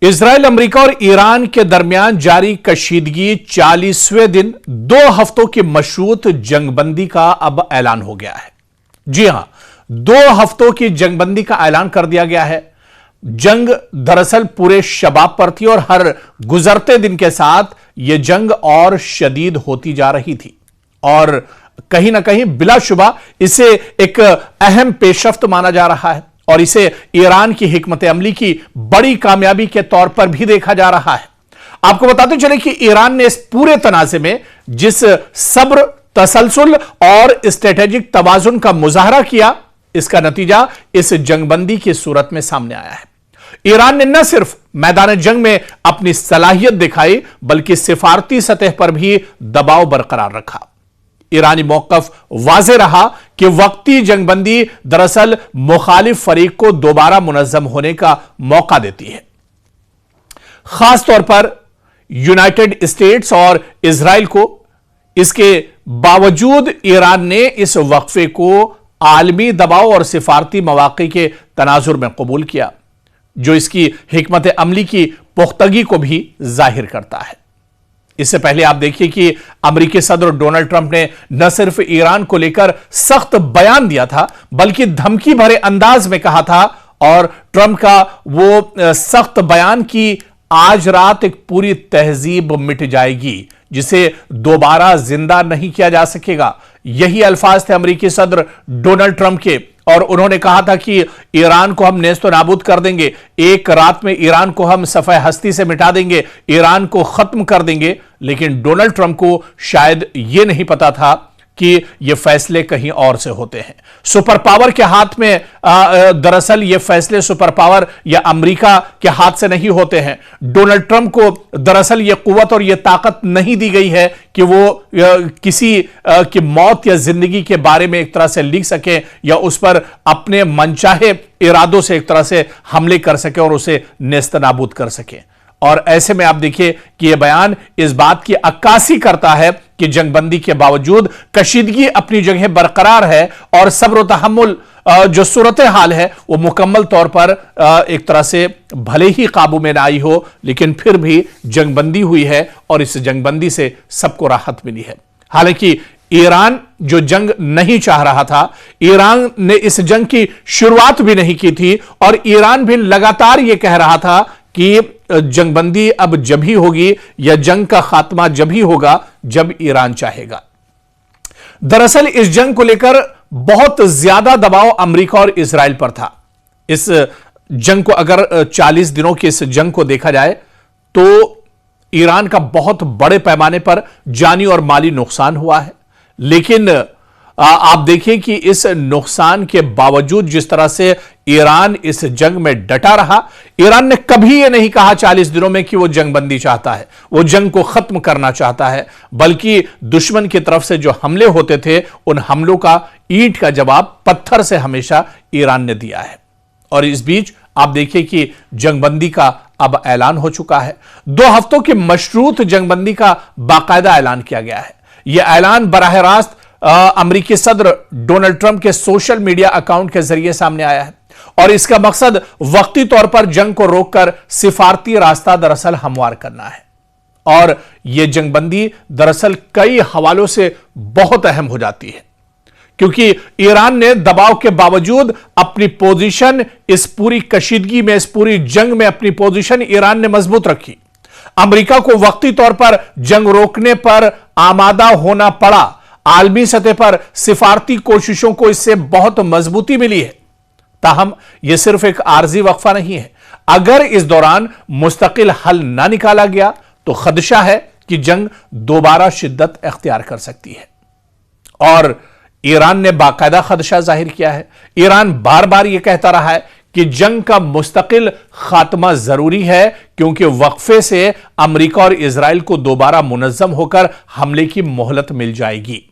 Israel, America और Iran के दरमियान जारी कशीदगी 40वें दिन 2 हफ्तों की मशरूत जंगबंदी का अब ऐलान हो गया है। जी हां, 2 हफ्तों की जंगबंदी का ऐलान कर दिया गया है। जंग दरअसल पूरे शबाब पर थी और हर गुजरते दिन के साथ यह जंग और शदीद होती जा रही थी और कहीं ना कहीं बिलाशुबा इसे एक अहम पेशरफ्त माना जा रहा है और इसे ईरान की हिकमत अमली की बड़ी कामयाबी के तौर पर भी देखा जा रहा है। आपको बताते चले कि ईरान ने इस पूरे तनाज़े में जिस सब्र, तसलसल और स्ट्रेटेजिक तवाजुन का मुजाहरा किया, इसका नतीजा इस जंगबंदी की सूरत में सामने आया है। ईरान ने न सिर्फ मैदान जंग में अपनी सलाहियत दिखाई बल्कि सिफारती सतह पर भी दबाव बरकरार रखा। ईरानी मौकफ वाज़े रहा कि वक्ती जंगबंदी दरअसल मुखालिफ फरीक को दोबारा मुनज़्ज़म होने का मौका देती है। खासतौर पर यूनाइटेड स्टेट्स और इजराइल को। इसके बावजूद ईरान ने इस वक्फे को आलमी दबाव और सिफारती मौक़े के तनाजुर में कबूल किया, जो इसकी हिकमत अमली की पुख्तगी को भी जाहिर करता है। इससे पहले आप देखिए कि अमेरिकी सदर डोनाल्ड ट्रंप ने न सिर्फ ईरान को लेकर सख्त बयान दिया था बल्कि धमकी भरे अंदाज में कहा था और ट्रंप का वो सख्त बयान कि आज रात एक पूरी तहजीब मिट जाएगी जिसे दोबारा जिंदा नहीं किया जा सकेगा। यही अल्फाज थे अमेरिकी सदर डोनाल्ड ट्रंप के और उन्होंने कहा था कि ईरान को हम नेस्तो नाबूद कर देंगे, एक रात में ईरान को हम सफ़े हस्ती से मिटा देंगे, ईरान को खत्म कर देंगे। लेकिन डोनाल्ड ट्रंप को शायद यह नहीं पता था कि ये फैसले कहीं और से होते हैं। सुपर पावर के हाथ में दरअसल ये फैसले सुपर पावर या अमेरिका के हाथ से नहीं होते हैं। डोनाल्ड ट्रंप को दरअसल ये कुव्वत और ये ताकत नहीं दी गई है कि वो किसी की मौत या जिंदगी के बारे में एक तरह से लिख सके या उस पर अपने मनचाहे इरादों से एक तरह से हमले कर सके और उसे नेस्तनाबूद कर सके। और ऐसे में आप देखिए कि यह बयान इस बात की अक्कासी करता है कि जंगबंदी के बावजूद कशीदगी अपनी जगह बरकरार है और सब्र व तहम्मुल जो सूरत हाल है वो मुकम्मल तौर पर एक तरह से भले ही काबू में ना आई हो लेकिन फिर भी जंगबंदी हुई है और इस जंगबंदी से सबको राहत मिली है। हालांकि ईरान जो जंग नहीं चाह रहा था, ईरान ने इस जंग की शुरुआत भी नहीं की थी और ईरान भी लगातार यह कह रहा था कि जंगबंदी अब जब ही होगी या जंग का खात्मा जब ही होगा जब ईरान चाहेगा। दरअसल इस जंग को लेकर बहुत ज्यादा दबाव अमेरिका और इजराइल पर था। इस जंग को अगर 40 दिनों की इस जंग को देखा जाए तो ईरान का बहुत बड़े पैमाने पर जानी और माली नुकसान हुआ है। लेकिन आप देखिए कि इस नुकसान के बावजूद जिस तरह से ईरान इस जंग में डटा रहा, ईरान ने कभी यह नहीं कहा 40 दिनों में कि वो जंगबंदी चाहता है, वो जंग को खत्म करना चाहता है, बल्कि दुश्मन की तरफ से जो हमले होते थे उन हमलों का ईंट का जवाब पत्थर से हमेशा ईरान ने दिया है। और इस बीच आप देखिए कि जंगबंदी का अब ऐलान हो चुका है। 2 हफ्तों की मशरूत जंगबंदी का बाकायदा ऐलान किया गया है। यह ऐलान बराह रास्त अमेरिकी सदर डोनाल्ड ट्रंप के सोशल मीडिया अकाउंट के जरिए सामने आया है और इसका मकसद वक्ती तौर पर जंग को रोककर सिफारती रास्ता दरअसल हमवार करना है। और यह जंगबंदी दरअसल कई हवालों से बहुत अहम हो जाती है क्योंकि ईरान ने दबाव के बावजूद अपनी पोजीशन इस पूरी कशीदगी में, इस पूरी जंग में अपनी पोजीशन ईरान ने मजबूत रखी। अमेरिका को वक्ती तौर पर जंग रोकने पर आमादा होना पड़ा। आलमी सतह पर सिफारती कोशिशों को इससे बहुत मजबूती मिली है। ताहम यह सिर्फ एक आर्जी वक्फा नहीं है। अगर इस दौरान मुस्तकिल हल ना निकाला गया तो खदशा है कि जंग दोबारा शिद्दत अख्तियार कर सकती है और ईरान ने बाकायदा खदशा जाहिर किया है। ईरान बार बार यह कहता रहा है कि जंग का मुस्तकिल खात्मा जरूरी है क्योंकि वक्फे से अमेरिका और इजराइल को दोबारा मुनज़्ज़म होकर हमले की मोहलत मिल जाएगी।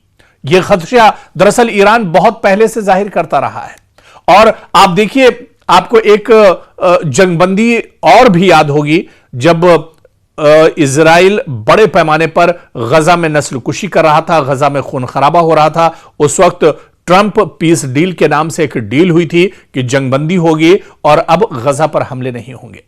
यह खदशा दरअसल ईरान बहुत पहले से जाहिर करता रहा है। और आप देखिए, आपको एक जंगबंदी और भी याद होगी जब इजराइल बड़े पैमाने पर गजा में नस्लकुशी कर रहा था, गजा में खून खराबा हो रहा था। उस वक्त ट्रंप पीस डील के नाम से एक डील हुई थी कि जंगबंदी होगी और अब गजा पर हमले नहीं होंगे।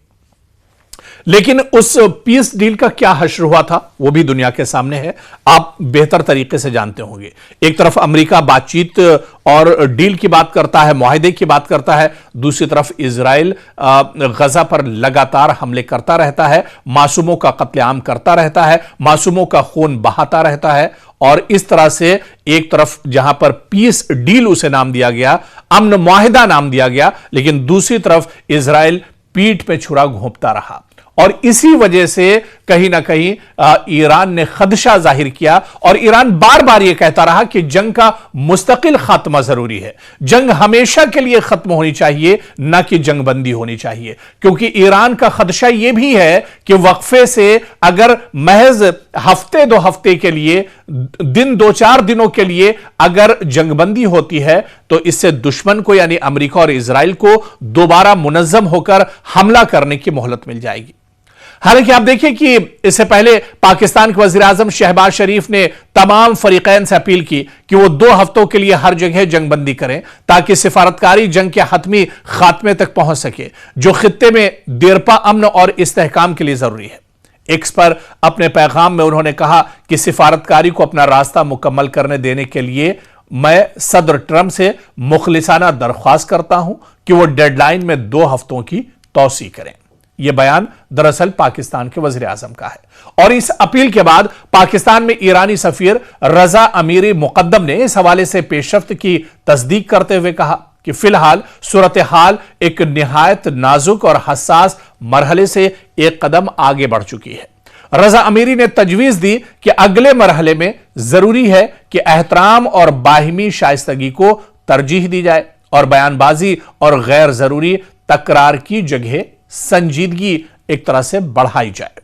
लेकिन उस पीस डील का क्या हश्र हुआ था वो भी दुनिया के सामने है, आप बेहतर तरीके से जानते होंगे। एक तरफ अमेरिका बातचीत और डील की बात करता है, मुआहदे की बात करता है, दूसरी तरफ इजराइल गजा पर लगातार हमले करता रहता है, मासूमों का कत्लेआम करता रहता है, मासूमों का खून बहाता रहता है। और इस तरह से एक तरफ जहां पर पीस डील उसे नाम दिया गया, अमन मुआहिदा नाम दिया गया, लेकिन दूसरी तरफ इजराइल पीठ पे छुरा घोंपता रहा। और इसी वजह से कहीं ना कहीं ईरान ने खदशा जाहिर किया और ईरान बार बार यह कहता रहा कि जंग का मुस्तकिल खात्मा जरूरी है, जंग हमेशा के लिए खत्म होनी चाहिए, ना कि जंगबंदी होनी चाहिए। क्योंकि ईरान का खदशा यह भी है कि वक्फे से अगर महज हफ्ते दो हफ्ते के लिए, दिन दो चार दिनों के लिए अगर जंगबंदी होती है तो इससे दुश्मन को यानी अमेरिका और इजराइल को दोबारा मुनज्जम होकर हमला करने की मोहलत मिल जाएगी। हालांकि आप देखिए कि इससे पहले पाकिस्तान के वजीर आजम शहबाज शरीफ ने तमाम फरीकैन से अपील की कि वो 2 हफ्तों के लिए हर जगह जंगबंदी करें ताकि सिफारतकारी जंग के हतमी खात्मे तक पहुंच सके, जो खित्ते में देरपा अमन और इस्तेहकाम के लिए जरूरी है। एक्स पर अपने पैगाम में उन्होंने कहा कि सिफारतकारी को अपना रास्ता मुकम्मल करने देने के लिए मैं सदर ट्रंप से मुखलिसाना दरख्वास्त करता हूं कि वो डेडलाइन में 2 हफ्तों की तौसी करें। यह बयान दरअसल पाकिस्तान के वजीर आजम का है। और इस अपील के बाद पाकिस्तान में ईरानी सफीर रजा अमीरी मुकद्दम ने इस हवाले से पेशरफ्त की तस्दीक करते हुए कहा कि फिलहाल सूरत हाल एक निहायत नाजुक और हसास मरहले से एक कदम आगे बढ़ चुकी है। रजा अमीरी ने तजवीज दी कि अगले मरहले में जरूरी है कि एहतराम और बाहिमी शाइस्तगी को तरजीह दी जाए और बयानबाजी और गैर जरूरी तकरार की जगह संजीदगी एक तरह से बढ़ाई जाए।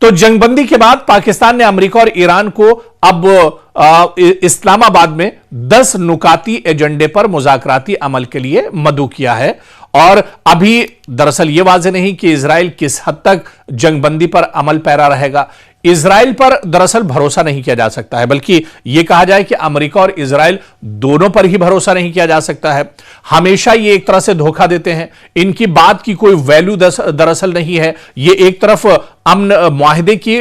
तो जंगबंदी के बाद पाकिस्तान ने अमेरिका और ईरान को अब इस्लामाबाद में 10 नुकाती एजेंडे पर मुज़ाकराती अमल के लिए मदऊ किया है। और अभी दरअसल यह वाज़ेह नहीं कि इजराइल किस हद तक जंगबंदी पर अमल पैरा रहेगा। इजराइल पर दरअसल भरोसा नहीं किया जा सकता है, बल्कि यह कहा जाए कि अमेरिका और इजराइल दोनों पर ही भरोसा नहीं किया जा सकता है। हमेशा ये एक तरह से धोखा देते हैं, इनकी बात की कोई वैल्यू दरअसल नहीं है। ये एक तरफ अमन मुआहिदे की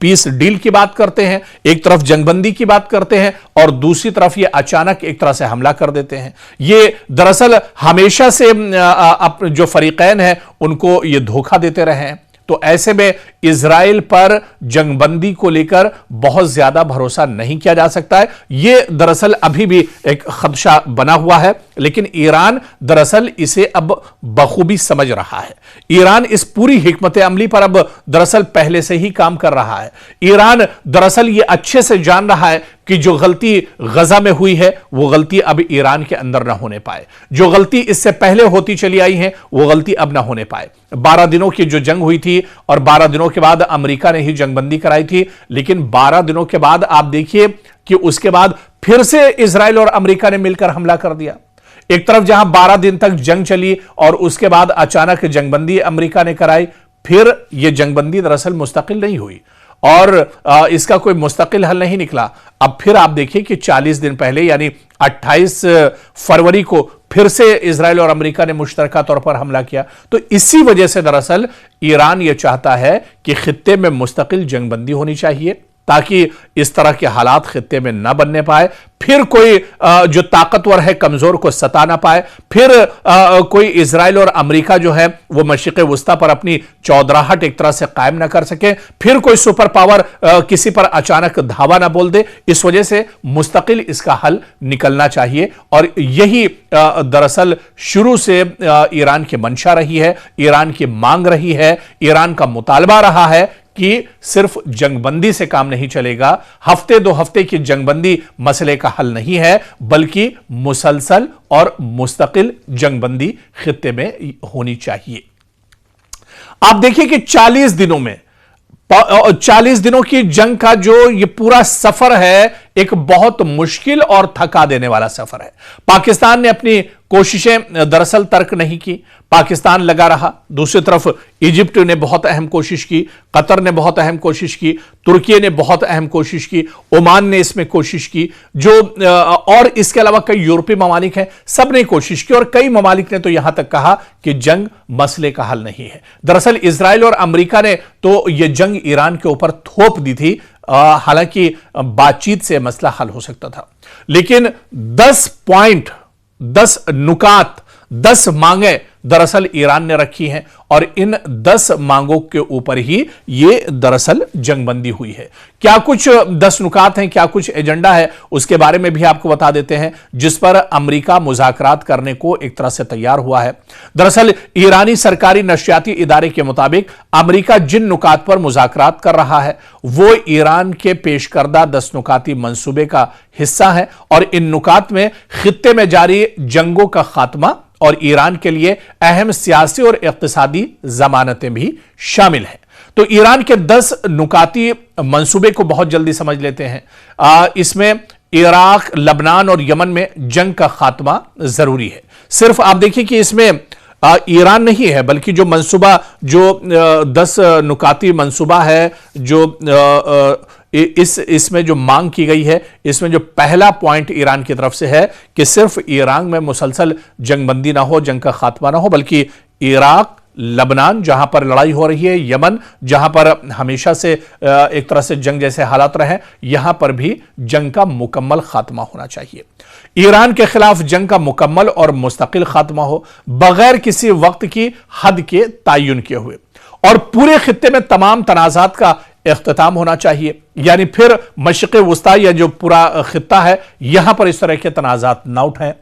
पीस डील की बात करते हैं, एक तरफ जंगबंदी की बात करते हैं और दूसरी तरफ ये अचानक एक तरह से हमला कर देते हैं। ये दरअसल हमेशा से जो फरीकैन है उनको ये धोखा देते रहे हैं। तो ऐसे में इजराइल पर जंगबंदी को लेकर बहुत ज्यादा भरोसा नहीं किया जा सकता है। यह दरअसल अभी भी एक खदशा बना हुआ है, लेकिन ईरान दरअसल इसे अब बखूबी समझ रहा है। ईरान इस पूरी हिकमत अमली पर अब दरअसल पहले से ही काम कर रहा है। ईरान दरअसल यह अच्छे से जान रहा है कि जो गलती गजा में हुई है वो गलती अब ईरान के अंदर ना होने पाए, जो गलती इससे पहले होती चली आई है वो गलती अब ना होने पाए। 12 दिनों की जो जंग हुई थी और 12 दिनों के बाद अमेरिका ने ही जंगबंदी कराई थी, लेकिन 12 दिनों के बाद आप देखिए कि उसके बाद फिर से इजराइल और अमेरिका ने मिलकर हमला कर दिया। एक तरफ जहां 12 दिन तक जंग चली और उसके बाद अचानक जंगबंदी अमेरिका ने कराई, फिर यह जंगबंदी दरअसल मुस्तकिल नहीं हुई और इसका कोई मुस्तकिल हल नहीं निकला। अब फिर आप देखिए कि 40 दिन पहले यानी 28 फरवरी को फिर से इजराइल और अमेरिका ने मुश्तरका तौर पर हमला किया। तो इसी वजह से दरअसल ईरान यह चाहता है कि खित्ते में मुस्तकिल जंगबंदी होनी चाहिए ताकि इस तरह के हालात खित्ते में न बनने पाए, फिर कोई जो ताकतवर है कमजोर को सता ना पाए, फिर कोई इजराइल और अमेरिका जो है वो मशरिक़ वुस्ता पर अपनी चौधराहट एक तरह से कायम ना कर सके, फिर कोई सुपर पावर किसी पर अचानक धावा ना बोल दे। इस वजह से मुस्तकिल इसका हल निकलना चाहिए और यही दरअसल शुरू से ईरान की मंशा रही है, ईरान की मांग रही है, ईरान का मुतालबा रहा है कि सिर्फ जंगबंदी से काम नहीं चलेगा। हफ्ते 2 हफ्ते की जंगबंदी मसले का हल नहीं है, बल्कि मुसलसल और मुस्तकिल जंगबंदी खित्ते में होनी चाहिए। आप देखिए कि 40 दिनों में 40 दिनों की जंग का जो ये पूरा सफर है, एक बहुत मुश्किल और थका देने वाला सफर है। पाकिस्तान ने अपनी कोशिशें दरअसल तर्क नहीं की, पाकिस्तान लगा रहा। दूसरी तरफ इजिप्ट ने बहुत अहम कोशिश की, कतर ने बहुत अहम कोशिश की, तुर्की ने बहुत अहम कोशिश की, ओमान ने इसमें कोशिश की, जो और इसके अलावा कई यूरोपीय ममालिक हैं, सब ने कोशिश की। और कई ममालिक ने तो यहां तक कहा कि जंग मसले का हल नहीं है। दरअसल इजराइल और अमेरिका ने तो यह जंग ईरान के ऊपर थोप दी थी, हालांकि बातचीत से मसला हल हो सकता था। लेकिन 10 पॉइंट, 10 नुकात, 10 मांगे दरअसल ईरान ने रखी हैं और इन 10 मांगों के ऊपर ही यह दरअसल जंगबंदी हुई है। क्या कुछ 10 नुकात हैं, क्या कुछ एजेंडा है, उसके बारे में भी आपको बता देते हैं, जिस पर अमेरिका मुज़ाकरात करने को एक तरह से तैयार हुआ है। दरअसल ईरानी सरकारी नशियाती इदारे के मुताबिक अमेरिका जिन नुकात पर मुज़ाकरात कर रहा है वो ईरान के पेश करदा 10 नुकाती मंसूबे का हिस्सा है और इन नुकात में खित्ते में जारी जंगों का खात्मा और ईरान के लिए अहम सियासी और इक्तिसादी जमानतें भी शामिल हैं। तो ईरान के 10 नुकाती मंसूबे को बहुत जल्दी समझ लेते हैं। इसमें इराक, लबनान और यमन में जंग का खात्मा जरूरी है। सिर्फ आप देखिए कि इसमें ईरान नहीं है, बल्कि जो मंसूबा, जो 10 नुकाती मंसूबा है, जो इसमें जो मांग की गई है, इसमें जो पहला पॉइंट ईरान की तरफ से है कि सिर्फ ईरान में मुसलसल जंगबंदी ना हो, जंग का खात्मा ना हो, बल्कि इराक, लबनान जहां पर लड़ाई हो रही है, यमन जहां पर हमेशा से एक तरह से जंग जैसे हालात रहे, यहां पर भी जंग का मुकम्मल खात्मा होना चाहिए। ईरान के खिलाफ जंग का मुकम्मल और मुस्तकिल खात्मा हो, बगैर किसी वक्त की हद के तयन किए हुए, और पूरे खित्ते में तमाम तनाजात का इख्तिताम होना चाहिए। यानी फिर मशरिक़ वुस्ता या जो पूरा खित्ता है, यहां पर इस तरह के तनाजात ना उठाएं।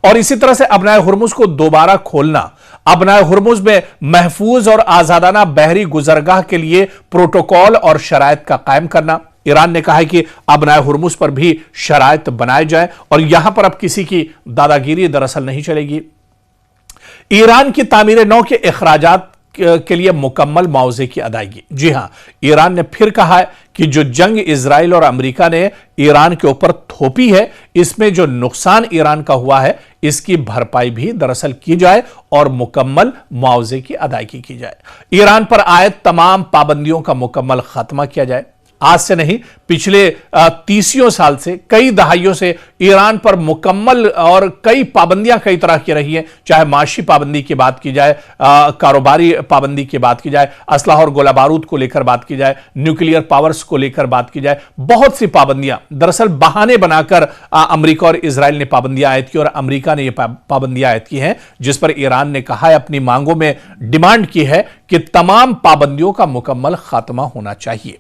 और इसी तरह से अबनाए हुर्मुज़ को दोबारा खोलना, अबनाए हुर्मुज़ में महफूज और आजादाना बहरी गुजरगाह के लिए प्रोटोकॉल और शराइत का कायम करना। ईरान ने कहा है कि अबनाए हुर्मुज़ पर भी शराइत बनाए जाए और यहां पर अब किसी की दादागिरी दरअसल नहीं चलेगी। ईरान की तामीर नौ के अखराजात के लिए मुकम्मल मुआवजे की अदायगी। जी हां, ईरान ने फिर कहा है कि जो जंग इजराइल और अमेरिका ने ईरान के ऊपर थोपी है, इसमें जो नुकसान ईरान का हुआ है, इसकी भरपाई भी दरअसल की जाए और मुकम्मल मुआवजे की अदायगी की जाए। ईरान पर आयद तमाम पाबंदियों का मुकम्मल खात्मा किया जाए। आज से नहीं, पिछले 30 साल से, कई दहाइयों से ईरान पर मुकम्मल और कई पाबंदियां कई तरह की रही हैं, चाहे माशी पाबंदी की बात की जाए, कारोबारी पाबंदी की बात की जाए, असलाह और गोला बारूद को लेकर बात की जाए, न्यूक्लियर पावर्स को लेकर बात की जाए, बहुत सी पाबंदियां दरअसल बहाने बनाकर अमेरिका और इजराइल ने पाबंदियां आयद की और अमेरिका ने यह पाबंदियां आयद की हैं, जिस पर ईरान ने कहा है, अपनी मांगों में डिमांड की है कि तमाम पाबंदियों का मुकम्मल खात्मा होना चाहिए।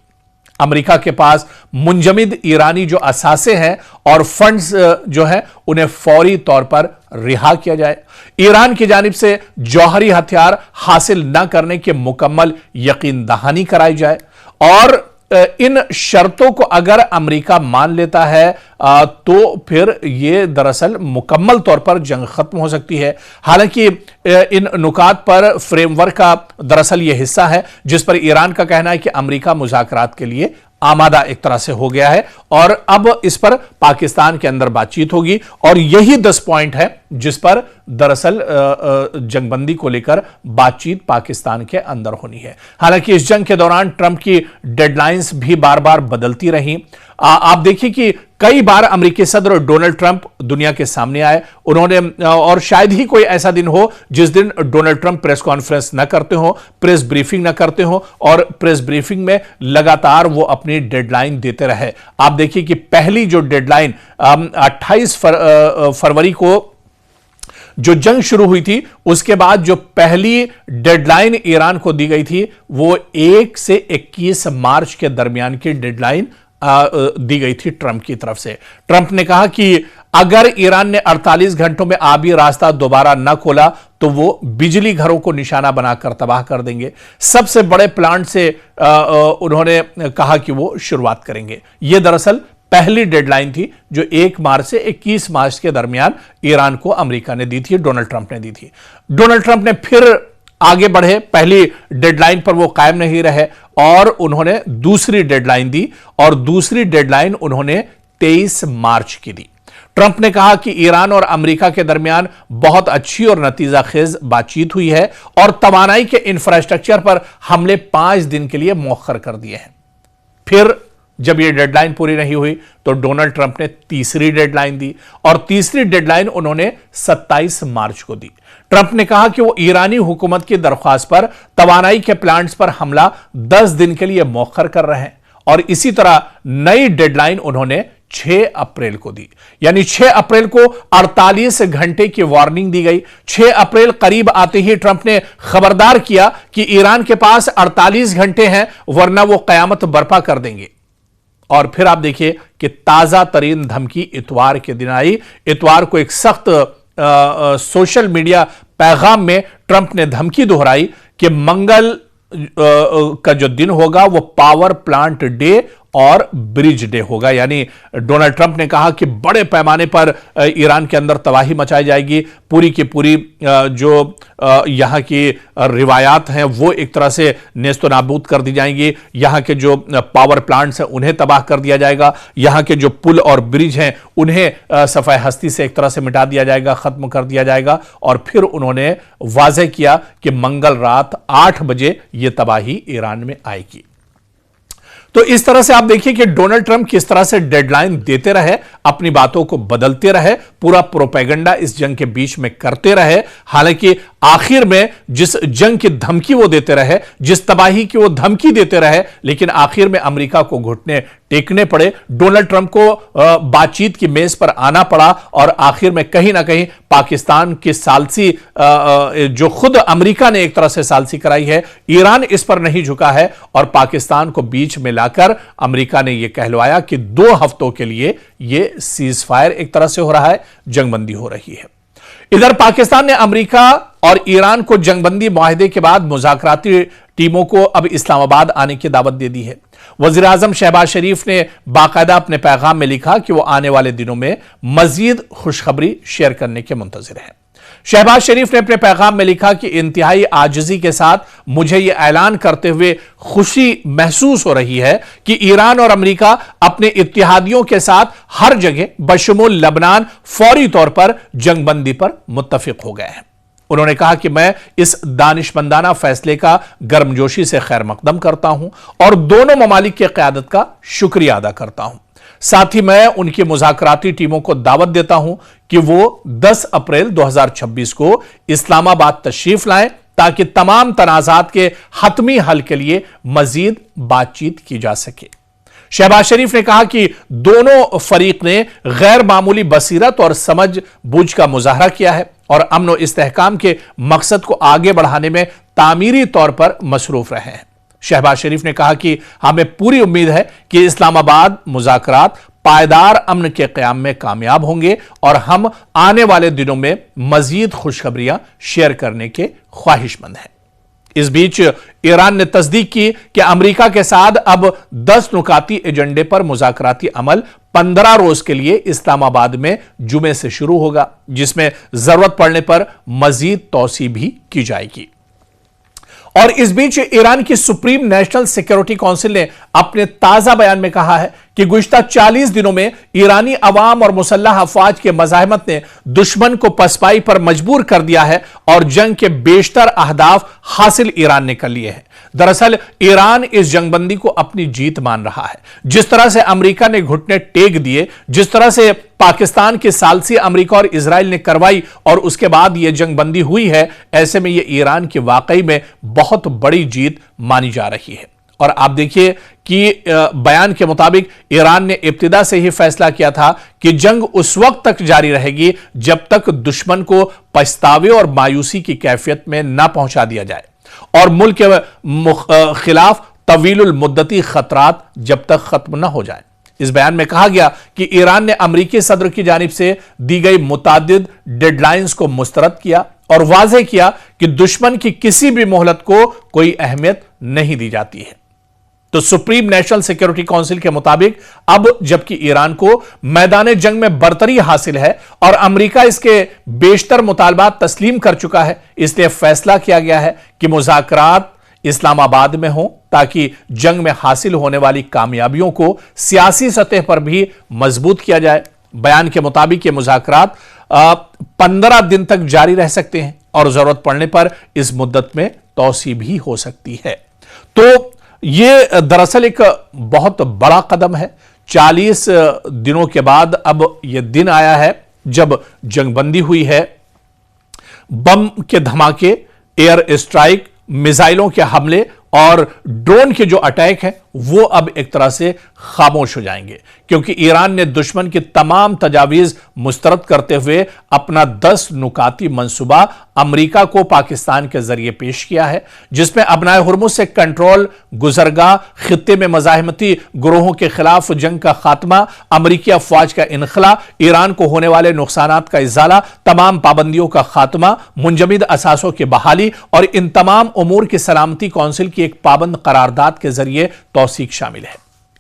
अमेरिका के पास मुंजमिद ईरानी जो असासे हैं और फंड्स जो हैं, उन्हें फौरी तौर पर रिहा किया जाए। ईरान की जानिब से जौहरी हथियार हासिल न करने के मुकम्मल यकीन दहानी कराई जाए और इन शर्तों को अगर अमेरिका मान लेता है तो फिर यह दरअसल मुकम्मल तौर पर जंग खत्म हो सकती है। हालांकि इन नुकात पर फ्रेमवर्क का दरअसल यह हिस्सा है जिस पर ईरान का कहना है कि अमेरिका मुज़ाकरात के लिए आमादा एक तरह से हो गया है और अब इस पर पाकिस्तान के अंदर बातचीत होगी और यही 10 पॉइंट है जिस पर दरअसल जंगबंदी को लेकर बातचीत पाकिस्तान के अंदर होनी है। हालांकि इस जंग के दौरान ट्रंप की डेडलाइंस भी बार बार बदलती रहीं। आप देखिए कि कई बार अमेरिकी सदर डोनाल्ड ट्रंप दुनिया के सामने आए, उन्होंने, और शायद ही कोई ऐसा दिन हो जिस दिन डोनाल्ड ट्रंप प्रेस कॉन्फ्रेंस न करते हो, प्रेस ब्रीफिंग न करते हो और प्रेस ब्रीफिंग में लगातार वो अपनी डेडलाइन देते रहे। आप देखिए कि पहली जो डेडलाइन 28 फरवरी को जो जंग शुरू हुई थी, उसके बाद जो पहली डेडलाइन ईरान को दी गई थी वो 1 से 21 मार्च के दरमियान की डेडलाइन दी गई थी ट्रंप की तरफ से। ट्रंप ने कहा कि अगर ईरान ने 48 घंटों में आबी रास्ता दोबारा न खोला तो वो बिजली घरों को निशाना बनाकर तबाह कर देंगे। सबसे बड़े प्लांट से उन्होंने कहा कि वो शुरुआत करेंगे। यह दरअसल पहली डेडलाइन थी जो 1 मार्च से 21 मार्च के दरमियान ईरान को अमेरिका ने दी थी, डोनाल्ड ट्रंप ने दी थी। डोनाल्ड ट्रंप ने फिर आगे बढ़े, पहली डेडलाइन पर वो कायम नहीं रहे और उन्होंने दूसरी डेडलाइन दी और दूसरी डेडलाइन उन्होंने 23 मार्च की दी। ट्रंप ने कहा कि ईरान और अमेरिका के दरमियान बहुत अच्छी और नतीजाखेज बातचीत हुई है और तवानाई के इंफ्रास्ट्रक्चर पर हमले 5 दिन के लिए मौखर कर दिए हैं। फिर जब यह डेडलाइन पूरी नहीं हुई तो डोनाल्ड ट्रंप ने तीसरी डेडलाइन दी और तीसरी डेडलाइन उन्होंने 27 मार्च को दी। ट्रंप ने कहा कि वो ईरानी हुकूमत की दरख्वास्त पर तवानाई के प्लांट्स पर हमला 10 दिन के लिए मौखर कर रहे हैं और इसी तरह नई डेडलाइन उन्होंने 6 अप्रैल को दी। यानी 6 अप्रैल को 48 घंटे की वार्निंग दी गई। 6 अप्रैल करीब आते ही ट्रंप ने खबरदार किया कि ईरान के पास 48 घंटे हैं वरना वो कयामत बर्पा कर देंगे। और फिर आप देखिए कि ताजा तरीन धमकी इतवार के दिन आई। इतवार को एक सख्त सोशल मीडिया पैगाम में ट्रंप ने धमकी दोहराई कि मंगल का जो दिन होगा वो पावर प्लांट डे और ब्रिज डे होगा। यानी डोनाल्ड ट्रंप ने कहा कि बड़े पैमाने पर ईरान के अंदर तबाही मचाई जाएगी, पूरी की पूरी जो यहां की रिवायात हैं वो एक तरह से नेस्तो नाबूद कर दी जाएंगी, यहां के जो पावर प्लांट्स हैं उन्हें तबाह कर दिया जाएगा, यहां के जो पुल और ब्रिज हैं उन्हें सफाई हस्ती से एक तरह से मिटा दिया जाएगा, खत्म कर दिया जाएगा। और फिर उन्होंने वाज़ेह किया कि मंगल रात 8 बजे यह तबाही ईरान में आएगी। तो इस तरह से आप देखिए कि डोनाल्ड ट्रंप किस तरह से डेडलाइन देते रहे, अपनी बातों को बदलते रहे, पूरा प्रोपेगेंडा इस जंग के बीच में करते रहे। हालांकि आखिर में जिस जंग की धमकी वो देते रहे, जिस तबाही की वो धमकी देते रहे, लेकिन आखिर में अमेरिका को घुटने टेकने पड़े। डोनाल्ड ट्रंप को बातचीत की मेज पर आना पड़ा और आखिर में कहीं ना कहीं पाकिस्तान की सालसी जो खुद अमेरिका ने एक तरह से सालसी कराई है, ईरान इस पर नहीं झुका है और पाकिस्तान को बीच में लाकर अमेरिका ने यह कहलवाया कि 2 हफ्तों के लिए यह सीज फायर एक तरह से हो रहा है, जंगबंदी हो रही है। इधर पाकिस्तान ने अमेरिका और ईरान को जंगबंदी मुआहदे के बाद मुज़ाकराती टीमों को अब इस्लामाबाद आने की दावत दे दी है। वज़ीर आज़म शहबाज शरीफ ने बाकायदा अपने पैगाम में लिखा कि वो आने वाले दिनों में मजीद खुशखबरी शेयर करने के मुंतज़िर हैं। शहबाज शरीफ ने अपने पैगाम में लिखा कि इंतहाई आजिज़ी के साथ मुझे यह ऐलान करते हुए खुशी महसूस हो रही है कि ईरान और अमेरिका अपने इत्तेहादियों के साथ हर जगह बशमूल लबनान फौरी तौर पर जंगबंदी पर मुत्तफिक हो गए हैं। उन्होंने कहा कि मैं इस दानिशमंदाना फैसले का गर्मजोशी से खैर मकदम करता हूं और दोनों ममालिक की क़यादत का शुक्रिया अदा करता हूं। साथ ही मैं उनकी मुज़ाकराती टीमों को दावत देता हूं कि वो 10 अप्रैल 2026 को इस्लामाबाद तशरीफ लाएं ताकि तमाम तनाज़ात के हतमी हल के लिए मजीद बातचीत की जा सके। शहबाज शरीफ ने कहा कि दोनों फरीक ने गैर मामूली बसीरत और समझ बूझ का मुजाहरा किया है और अमन और इस्तेहकाम के मकसद को आगे बढ़ाने में तामीरी तौर पर मसरूफ रहे हैं। शहबाज शरीफ ने कहा कि हमें पूरी उम्मीद है कि इस्लामाबाद मुज़ाकरात पायदार अमन के क़याम में कामयाब होंगे और हम आने वाले दिनों में मजीद खुशखबरियां शेयर करने के ख्वाहिशमंद हैं। इस बीच ईरान ने तस्दीक की कि अमेरिका के साथ अब 10 नुकाती एजेंडे पर मुज़ाकराती अमल 15 रोज के लिए इस्लामाबाद में जुमे से शुरू होगा, जिसमें जरूरत पड़ने पर मजीद तौसी भी की जाएगी। और इस बीच ईरान की सुप्रीम नेशनल सिक्योरिटी काउंसिल ने अपने ताजा बयान में कहा है कि गुज़िश्ता 40 दिनों में ईरानी अवाम और मुसल्लह अफवाज के मज़ाहमत ने दुश्मन को पसपाई पर मजबूर कर दिया है और जंग के बेशतर अहदाफ हासिल ईरान ने कर लिए हैं। दरअसल ईरान इस जंगबंदी को अपनी जीत मान रहा है। जिस तरह से अमेरिका ने घुटने टेक दिए, जिस तरह से पाकिस्तान की सालसी अमेरिका और इजराइल ने करवाई और उसके बाद यह जंगबंदी हुई है, ऐसे में यह ईरान की वाकई में बहुत बड़ी जीत मानी जा रही है। और आप देखिए कि बयान के मुताबिक ईरान ने इब्तिदा से ही फैसला किया था कि जंग उस वक्त तक जारी रहेगी जब तक दुश्मन को पछतावे और मायूसी की कैफियत में न पहुंचा दिया जाए और मुल्क के खिलाफ तवीलुल मुद्दती खतरात जब तक खत्म न हो जाए। इस बयान में कहा गया कि ईरान ने अमेरिकी सदर की जानिब से दी गई मुतादिद डेडलाइंस को मुस्तरद किया और वाज़ेह किया कि दुश्मन की किसी भी मोहलत को कोई अहमियत नहीं दी जाती है। तो सुप्रीम नेशनल सिक्योरिटी काउंसिल के मुताबिक अब जबकि ईरान को मैदान जंग में बरतरी हासिल है और अमेरिका इसके बेशतर मुतालबात तस्लीम कर चुका है, इसलिए फैसला किया गया है कि मुज़ाकरात इस्लामाबाद में हों ताकि जंग में हासिल होने वाली कामयाबियों को सियासी सतह पर भी मजबूत किया जाए। बयान के मुताबिक ये मुज़ाकरात 15 दिन तक जारी रह सकते हैं और जरूरत पड़ने पर इस मुद्दत में तौसी भी हो सकती है। तो यह दरअसल एक बहुत बड़ा कदम है। 40 दिनों के बाद अब यह दिन आया है जब जंगबंदी हुई है। बम के धमाके, एयर स्ट्राइक, मिसाइलों के हमले और ड्रोन के जो अटैक हैं वो अब एक तरह से खामोश हो जाएंगे, क्योंकि ईरान ने दुश्मन की तमाम तजावीज मुस्तरद करते हुए अपना 10 नुकाती मंसूबा अमेरिका को पाकिस्तान के जरिए पेश किया है, जिसमें अबनाए हुर्मुज़ से कंट्रोल, गुजरगाह, खित्ते में मज़ाहिमती ग्रोहों के खिलाफ जंग का खात्मा, अमरीकी अफवाज का इनखला, ईरान को होने वाले नुकसानात का इजाला, तमाम पाबंदियों का खात्मा, मुंजमद असासों की बहाली और इन तमाम उमूर की सलामती कौंसिल की एक पाबंद करारदाद के जरिए तौसीक शामिल है।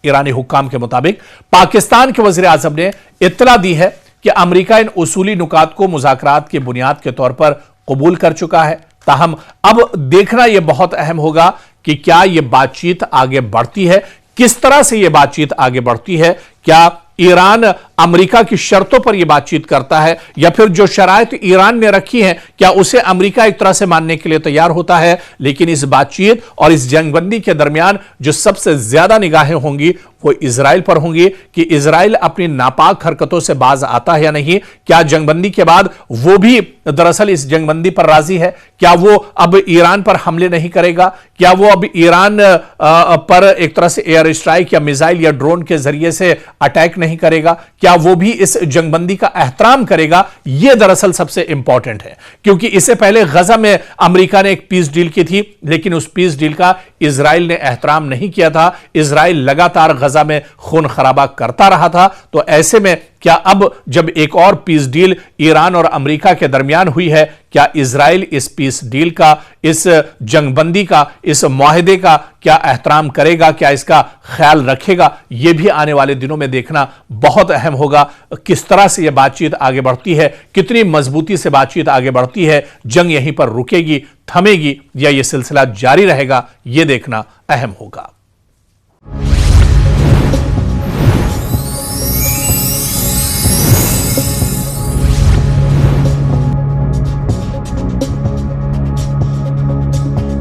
ईरानी हुक्काम के मुताबिक पाकिस्तान के वज़ीर आज़म ने इत्तला दी है कि अमेरिका इन उसूली नुकात को मुज़ाकरात की बुनियाद के तौर पर कबूल कर चुका है। ताहम अब देखना यह बहुत अहम होगा कि क्या यह बातचीत आगे बढ़ती है, किस तरह से यह बातचीत आगे बढ़ती है। क्या ईरान अमेरिका की शर्तों पर यह बातचीत करता है या फिर जो शराइत ईरान ने रखी है क्या उसे अमेरिका एक तरह से मानने के लिए तैयार होता है। लेकिन इस बातचीत और इस जंगबंदी के दरमियान जो सबसे ज्यादा निगाहें होंगी वो इजराइल पर होंगी कि इजराइल अपनी नापाक हरकतों से बाज आता है या नहीं। क्या जंगबंदी के बाद वो भी दरअसल इस जंगबंदी पर राजी है? क्या वो अब ईरान पर हमले नहीं करेगा? क्या वो अब ईरान पर एक तरह से एयर स्ट्राइक या मिसाइल या ड्रोन के जरिए से अटैक नहीं करेगा? क्या वो भी इस जंगबंदी का एहतराम करेगा? यह दरअसल सबसे इंपॉर्टेंट है, क्योंकि इससे पहले गजा में अमेरिका ने एक पीस डील की थी, लेकिन उस पीस डील का इजराइल ने एहतराम नहीं किया था। इजराइल लगातार गजा में खून खराबा करता रहा था। तो ऐसे में क्या अब जब एक और पीस डील ईरान और अमेरिका के दरमियान हुई है, क्या इजराइल इस पीस डील का, इस जंगबंदी का, इस मुआहदे का क्या एहतराम करेगा? क्या इसका ख्याल रखेगा? यह भी आने वाले दिनों में देखना बहुत अहम होगा। किस तरह से यह बातचीत आगे बढ़ती है, कितनी मजबूती से बातचीत आगे बढ़ती है, जंग यहीं पर रुकेगी, थमेगी या यह सिलसिला जारी रहेगा, यह देखना अहम होगा।